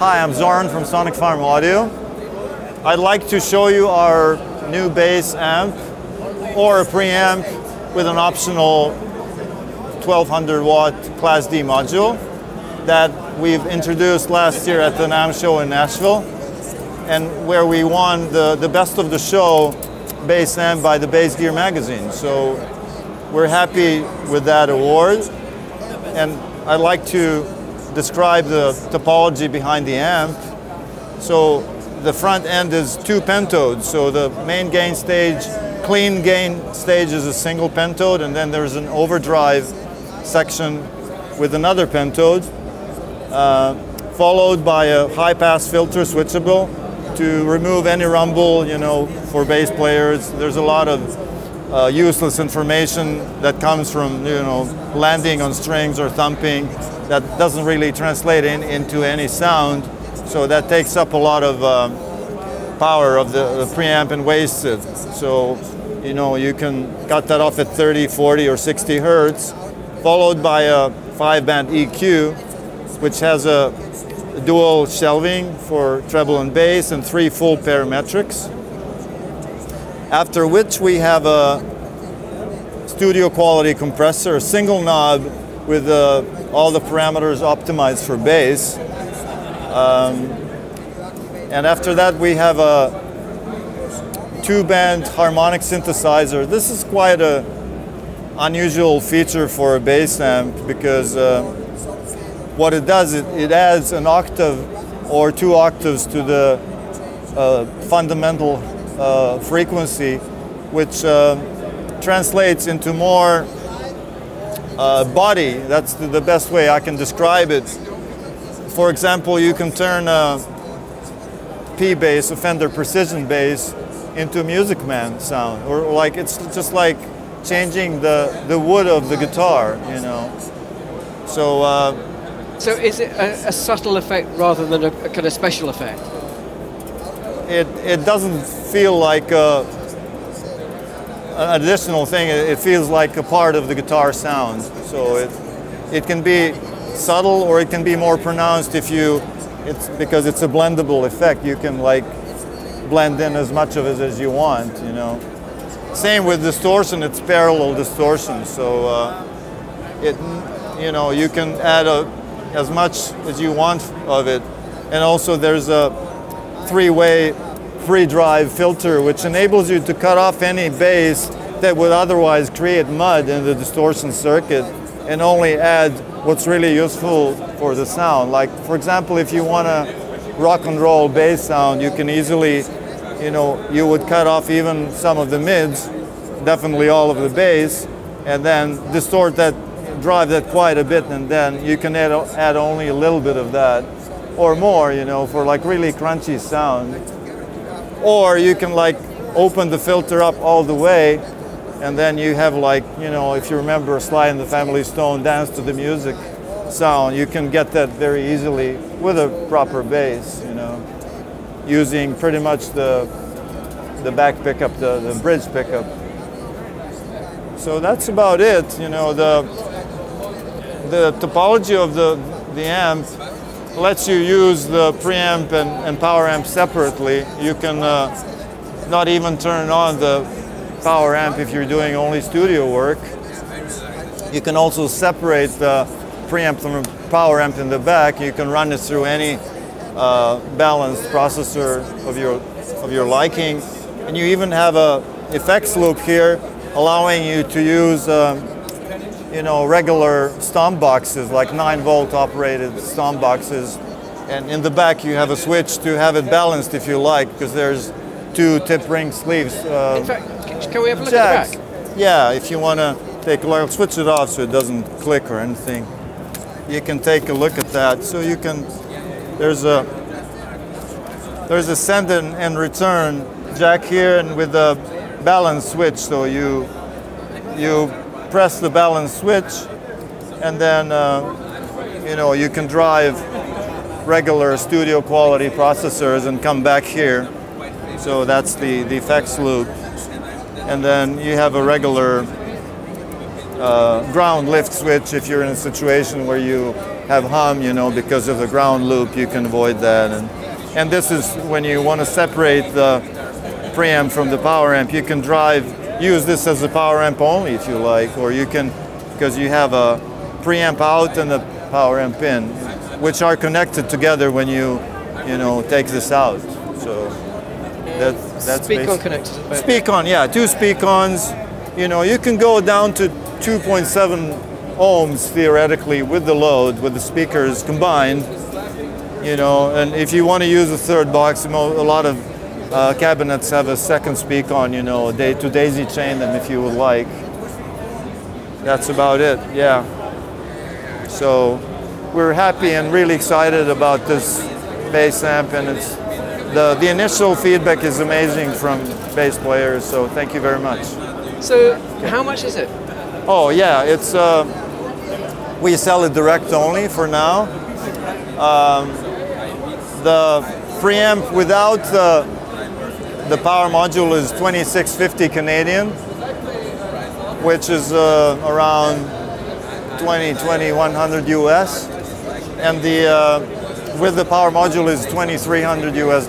Hi, I'm Zoran from Sonic Farm Audio. I'd like to show you our new bass amp or a preamp with an optional 1200 watt Class D module that we've introduced last year at the NAMM show in Nashville, and where we won the Best of the Show bass amp by the Bass Gear magazine. So we're happy with that award, and I'd like to describe the topology behind the amp. So the front end is two pentodes. So the main gain stage, clean gain stage, is a single pentode, and then there's an overdrive section with another pentode, followed by a high-pass filter switchable to remove any rumble, you know, for bass players. There's a lot of useless information that comes from, you know, landing on strings or thumping that doesn't really translate into any sound. So that takes up a lot of power of the preamp and wastes it. So, you know, you can cut that off at 30, 40, or 60 hertz, followed by a 5-band EQ, which has a dual shelving for treble and bass and 3 full parametrics. After which we have a studio quality compressor, a single knob with all the parameters optimized for bass. And after that we have a 2-band harmonic synthesizer. This is quite an unusual feature for a bass amp because what it does, it adds an octave or 2 octaves to the fundamental frequency, which translates into more body. That's the best way I can describe it. For example, you can turn a P bass, a Fender Precision bass, into a Music Man sound, or like it's just like changing the wood of the guitar, you know. So. So is it a subtle effect rather than a kind of special effect? It doesn't feel like an additional thing. It feels like a part of the guitar sound. So it can be subtle or it can be more pronounced because it's a blendable effect. You can like blend in as much of it as you want, you know. Same with distortion, it's parallel distortion. So you know, you can add as much as you want of it. And also there's a 3-way free drive filter which enables you to cut off any bass that would otherwise create mud in the distortion circuit and only add what's really useful for the sound. Like, for example, if you want a rock and roll bass sound, you can easily, you know, you would cut off even some of the mids, definitely all of the bass, and then distort that, drive that quite a bit, and then you can add only a little bit of that or more, you know, for like really crunchy sound. Or you can like open the filter up all the way, and then you have like, you know, if you remember Sly and the Family Stone, Dance to the Music sound, you can get that very easily with a proper bass, you know, using pretty much the back pickup, the bridge pickup. So that's about it, you know. The topology of the amp lets you use the preamp and power amp separately. You can not even turn on the power amp if you're doing only studio work. You can also separate the preamp from the power amp in the back. You can run it through any balanced processor of your liking. And you even have a effects loop here allowing you to use you know, regular stomp boxes, like 9-volt operated stomp boxes. And in the back you have a switch to have it balanced if you like, because there's 2 tip ring sleeves. In fact, can we have a look at the back? Yeah, if you want to take a look, I'll switch it off so it doesn't click or anything. You can take a look at that. So you can, there's a send and return jack here, and with a balance switch. So you press the balance switch, and then you know, you can drive regular studio quality processors and come back here. So that's the effects loop. And then you have a regular ground lift switch if you're in a situation where you have hum, you know, because of the ground loop, you can avoid that. And this is when you want to separate the preamp from the power amp, you can use this as a power amp only if you like, or you can, because you have a preamp out and a power amp in, which are connected together when you know, take this out. So that's Speak-on connectors. Speak-on, yeah, 2 speak-ons. You know, you can go down to 2.7 ohms theoretically with the load, with the speakers combined. You know, and if you want to use a third box, a lot of cabinets have a second speak-on, you know, to daisy chain them if you would like. That's about it, yeah. So we're happy and really excited about this bass amp, and it's the initial feedback is amazing from bass players, so thank you very much. So how much is it? Oh yeah, it's we sell it direct only for now. The preamp without the power module is $26.50 Canadian, which is around 2100 US, and the with the power module is $2,300 US.